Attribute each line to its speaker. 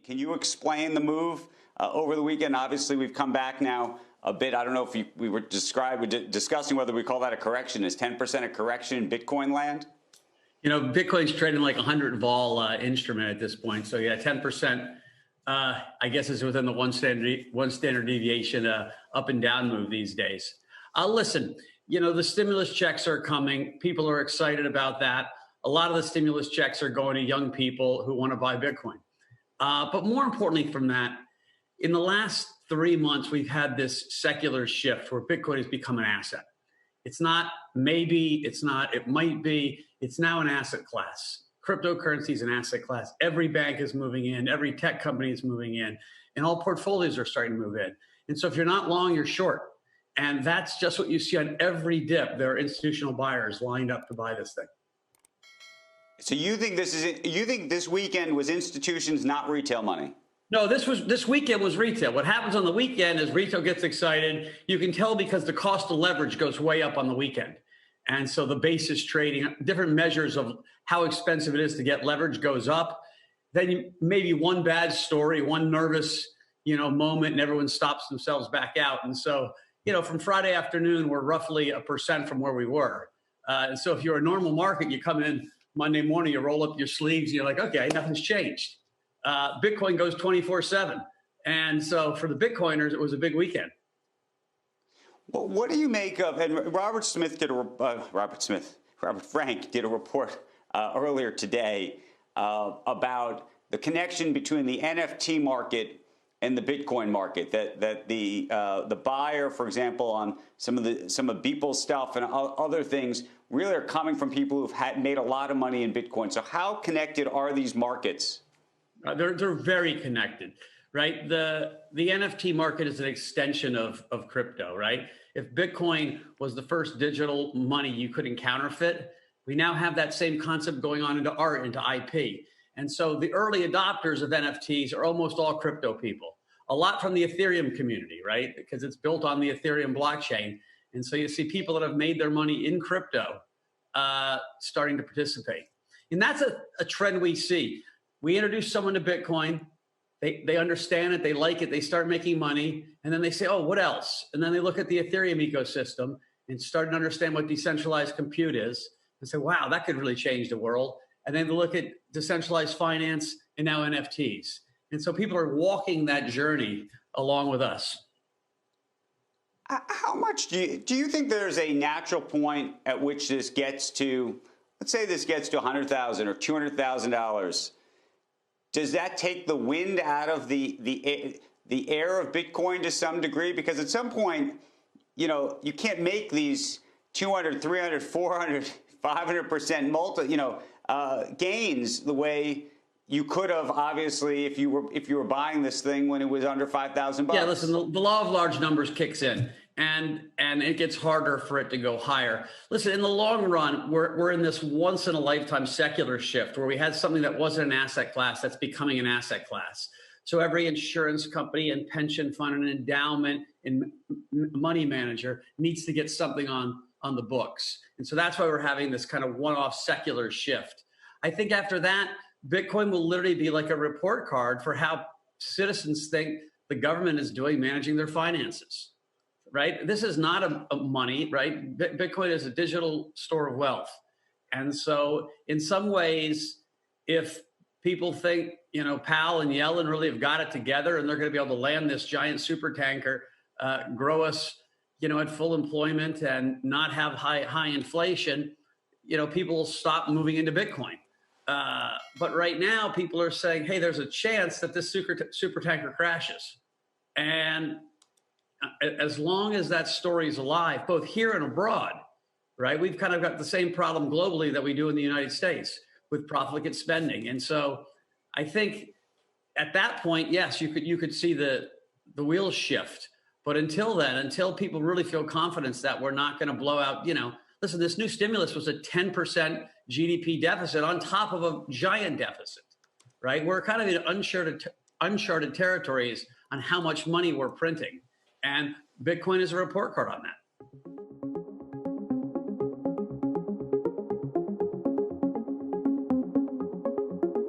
Speaker 1: Can you explain the move over the weekend? Obviously, we've come back now a bit. I don't know if we were discussing whether we call that a correction. Is 10% a correction in Bitcoin land?
Speaker 2: You know, Bitcoin's trading like 100 vol instrument at this point. So yeah, 10%, I guess, is within the one standard deviation up and down move these days. Listen, you know, the stimulus checks are coming. People are excited about that. A lot of the stimulus checks are going to young people who want to buy Bitcoin. But more importantly from that, in the last 3 months, we've had this secular shift where Bitcoin has become an asset. It's not maybe, it's not, it might be, it's now an asset class. Cryptocurrency is an asset class. Every bank is moving in, every tech company is moving in, and all portfolios are starting to move in. And so if you're not long, you're short. And that's just what you see on every dip. There are institutional buyers lined up to buy this thing.
Speaker 1: So you think this weekend was institutions, not retail money?
Speaker 2: No, this weekend was retail. What happens on the weekend is retail gets excited. You can tell because the cost of leverage goes way up on the weekend. And so the basis trading, different measures of how expensive it is to get leverage goes up. Then maybe one bad story, one nervous, moment, and everyone stops themselves back out. And so, from Friday afternoon, we're roughly 1% from where we were. And so if you're a normal market, you come in Monday morning, you roll up your sleeves, you're like, okay, nothing's changed. Bitcoin goes 24/7. And so for the Bitcoiners, it was a big weekend.
Speaker 1: Well, what do you make of, and Robert Frank did a report earlier today about the connection between the NFT market and the Bitcoin market, that the buyer, for example, on some of Beeple's stuff and other things really are coming from people who've made a lot of money in Bitcoin. So how connected are these markets?
Speaker 2: They're very connected, right? The NFT market is an extension of crypto, right? If Bitcoin was the first digital money you couldn't counterfeit, we now have that same concept going on into art, into IP. And so the early adopters of NFTs are almost all crypto people. A lot from the Ethereum community, right? Because it's built on the Ethereum blockchain. And so you see people that have made their money in crypto starting to participate. And that's a trend we see. We introduce someone to Bitcoin, they understand it, they like it, they start making money, and then they say, oh, what else? And then they look at the Ethereum ecosystem and start to understand what decentralized compute is and say, wow, that could really change the world. And then they look at decentralized finance and now NFTs. And so people are walking that journey along with us.
Speaker 1: How much do you think there's a natural point at which this gets to, let's say this gets to $100,000 or $200,000? Does that take the wind out of the air of Bitcoin to some degree? Because at some point, you can't make these 200, 300, 400, 500% gains the way you could have, obviously, if you were buying this thing when it was under $5,000.
Speaker 2: Yeah, listen, the law of large numbers kicks in, and it gets harder for it to go higher. Listen, in the long run, we're in this once in a lifetime secular shift where we had something that wasn't an asset class that's becoming an asset class. So every insurance company and pension fund and endowment and money manager needs to get something on the books. And so that's why we're having this kind of one-off secular shift. I think after that, Bitcoin will literally be like a report card for how citizens think the government is doing managing their finances, right? This is not a money, right? Bitcoin is a digital store of wealth. And so in some ways, if people think, Powell and Yellen really have got it together and they're going to be able to land this giant super tanker, grow us, at full employment and not have high inflation, people will stop moving into Bitcoin. But right now, people are saying, hey, there's a chance that this super tanker crashes. And as long as that story is alive, both here and abroad, right, we've kind of got the same problem globally that we do in the United States with profligate spending. And so I think at that point, yes, you could see the wheels shift. But until then, until people really feel confidence that we're not going to blow out, listen, this new stimulus was a 10% GDP deficit on top of a giant deficit, right? We're kind of in uncharted territories on how much money we're printing. And Bitcoin is a report card on that.